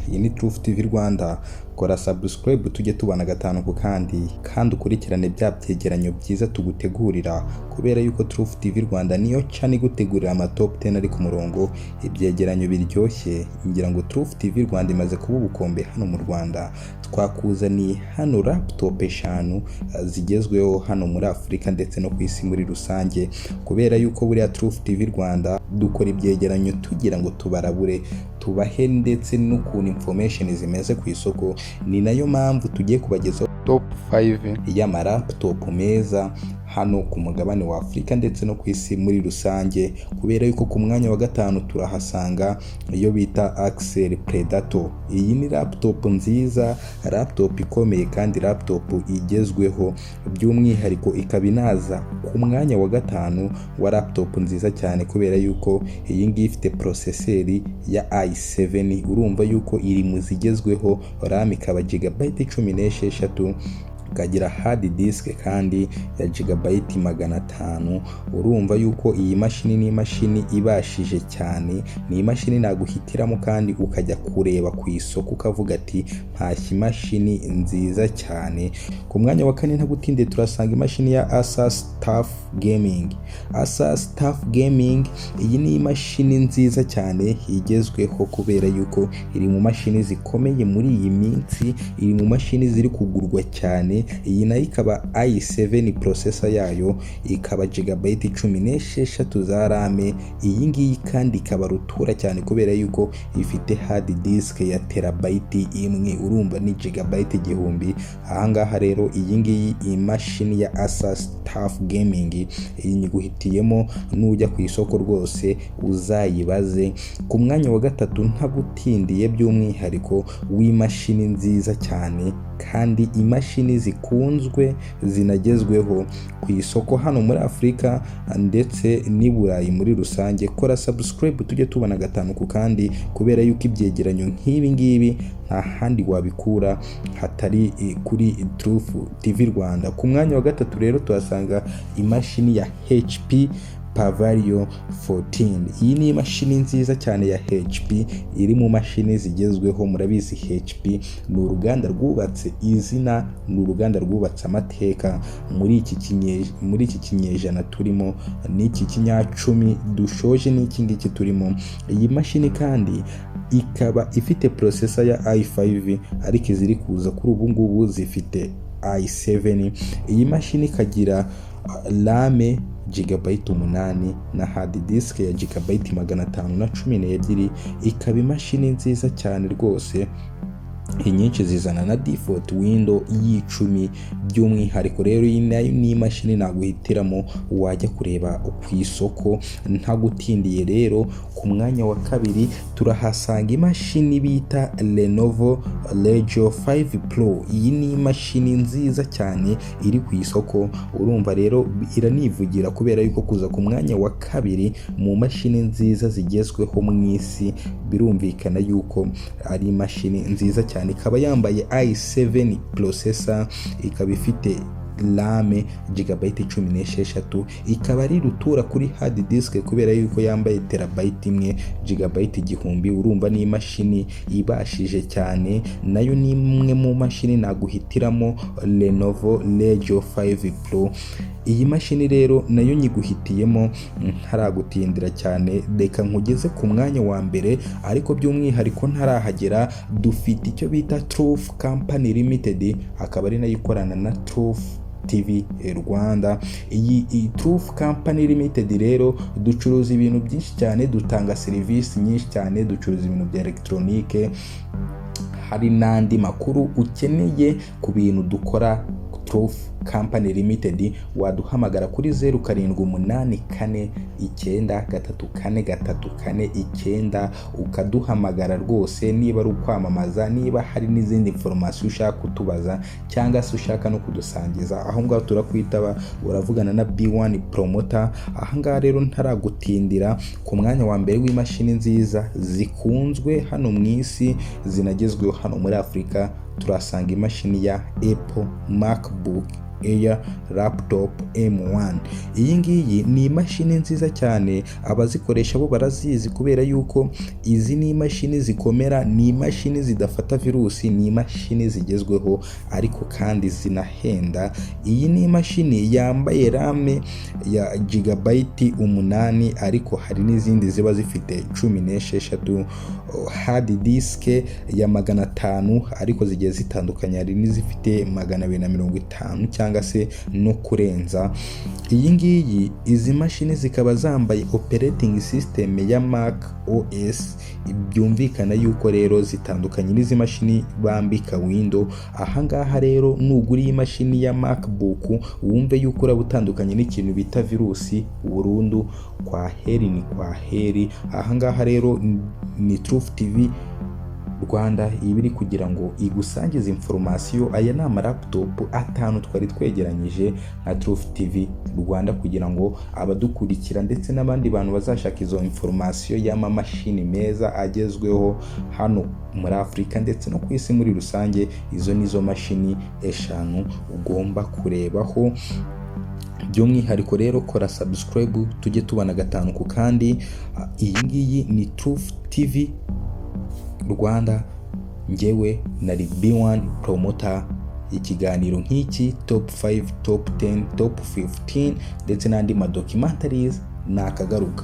iyi ni TWAYIKOZE Rwanda. Kora subscribe tujye tubana gatanu ku kandi ukurikirane bya byegeranyo byiza tugutegurira, kubera yuko TWAYIKOZE Rwanda niyo cyane gutegurira ama top 10 ari ku murongo, ibyegeranyo biryoshye. Ngira ngo TWAYIKOZE Rwanda imaze kuba ubukombe hano mu Rwanda. Twakuzaniye hano laptop 5 zigezweho hano muri Afurika ndetse no ku isi muri rusange, kubera yuko buriya TWAYIKOZE Rwanda dukora ibyegeranyo tugira ngo tubarabure tubahe ndetse n'ukuntu information zimeze ku isoko. Ni nayo mpamvu tugiye kubagezaho top 5 y'ama laptop meza hano ku mugabane wa Afurika ndetse no ku isi muri rusange, kubera yuko ku mwanya wa gatanu turahasanga iyo bita Axel Predator. Iyi ni laptop nziza, laptop ikomeye kandi laptop igezweho, by'umwihariko ikaba inaza ku mwanya wa gatanu wa laptop nziza cyane, kubera yuko iyi ngiyi ifite processeur ya i7. Urumva yuko iri mu zigezweho, RAM ikaba gigabyte 16, kagira hard disk kandi ya gigabyte 500. Urumva yuko iyi mashini ni imashini ibashije cyane, ni imashini naguhitiramo kandi ukajya kureba ku isoko ukavuga ati mpashya imashini nziza cyane. Ku mwanya wa kane ntagutinde turasanga imashini ya Asus TUF Gaming. Asus TUF Gaming iyi ni imashini nziza cyane igezweho, kubera yuko iri mu mashini zikomeye muri iyi minsi, iri mu mashini ziri kugurwa cyane. Iyi nayo ikaba i7 processor yayo ikaba gigabyte 16 za RAM. Iyi ngiyi kandi ikaba rutura cyane, kubera yuko ifite hard disk ya terabyte imwe. Urumva ni gigabyte 1000. Ahangaha rero iyi ngiyi imashini ya Asus TUF Gaming iyi nyiguhitiyemo, nujya ku isoko rwose uzayibaze. Ku mwanya wa gatatu ntagutindiye, by'umwihariko w'imashini nziza cyane kandi imashini zikunzwe zinagezweho ku isoko hano muri Afurika ndetse n'i Burayi muri rusange. Kora subscribe tujye tubana gatanu ku kandi, kubera yuko ibyegeranyo nk'ibi ngibi nta handi wabikura hatari kuri TWAYIKOZE Rwanda. Ku mwanya wa gatatu rero tuhasanga imashini ya HP Pavilion 14. Iyi ni imashini nziza cyane ya HP, iri mu mashini zigezweho. Murabizi HP ni uruganda rwubatse izina, ni uruganda rwubatse amateka muri iki kinyejana turimo, n'iki kinyacumi dushoje n'iki ngiki turimo. Iyi mashini kandi ikaba ifite processor ya i5, ariko iziri kuza kuri ubu ngubu zifite i7. Iyi mashini ikagira RAM gigabyte 8 na hard disk ya gigabyte 512. Ikaba imashini nziza cyane rwose. Inyinshi zizana na default window y'10. By'umwihariko rero iyi nayo ni imashini naguhitiramo wajya kureba ku isoko ntagutindiye. Rero ku mwanya wa kabiri turahasanga imashini bita Lenovo Legion 5 Pro. Iyi ni imashini nziza cyane iri ku isoko. Urumva rero iranivugira, kubera yuko kuza ku mwanya wa kabiri mu mashini nziza zigezweho mu isi, birumvikana yuko ari imashini nziza cyane. Ikaba yambaye i7 processor, ikaba ifite RAM gigabyte 16, ikaba ari rutura kuri hard disk, kubera yuko yambaye terabyte imwe gigabyte 1000. Urumva ni imashini ibashije cyane, nayo ni imwe mu mashini naguhitiramo Lenovo Legion 5 Pro. Iyi mashini rero nayo nyiguhitiyemo ntaragutindira cyane, reka nkugeze ku mwanya wa mbere. Ariko by'umwihariko ntarahagera, dufite icyo bita TWAYIKOZE Company Limited, akaba ari nayo ikorana na TWAYIKOZE Rwanda. Iyi TWAYIKOZE Company Limited rero ducuruza ibintu byinshi cyane, dutanga serivisi nyinshi cyane, ducuruza ibintu bya electronique, hari n'andi makuru ukeneye ku bintu dukora. TWAYIKOZE Company Limited waduhamagara kuri 0784934349 ukaduhamagara rwose, niba ari ukwamamaza, niba hari n'izindi information ushaka kutubaza, cyangwa se ushaka no kudusangiza, aho ngaho turakwitaba. Uravugana na B1 promoter. Aha ngaha rero ntaragutindira, ku mwanya wa mbere w'imashini nziza zikunzwe hano mu isi zinagezweho hano muri Afurika turasanga imashini ya Apple MacBook Air Laptop M1. Iyi ngiyi ni imashini nziza cyane, abazikoresha bo barazizi kubera yuko izi ni imashini zikomera, ni imashini zidafata virusi, ni imashini zigezweho ariko kandi zinahenda. Iyi ni imashini yambaye RAM ya gigabyte 8 ariko hari n'izindi ziba zifite 16, hard disk ya 500 ariko zigiye zitandukanye, hari n'izifite 250 cyangwa se no kurenza. Iyi ngiyi izi mashini zikaba zambaye operating system ya Mac OS, byumvikana yuko rero zitandukanye n'izi mashini bambika Windows. Ahangaha rero nugura iyi mashini ya MacBook wumve yuko urabutandukanye n'ikintu bita virusi burundu. Kwa heri ni kwa heri. Ahangaha rero ni Truth TV Rwanda ibiri kugira ngo igusangize information. Aya ni amalaptop 5 twari twegeranyije nka Truth TV Rwanda kugira ngo abadukurikira ndetse n'abandi bantu bazashaka izo information y'amamashini meza agezweho hano muri Afrika ndetse no ku isi muri rusange. Izo nizo mashini 5 ugomba kurebaho. By'umwihariko rero kora subscribe tujye tubana gatanu ku kandi. Iyi ngiyi ni Truth TV Rwanda, njyewe nari B1 promoter. Ikiganiro nk'iki top 5, top 10, top 15 ndetse n'andi ma documentaries nakagaruka.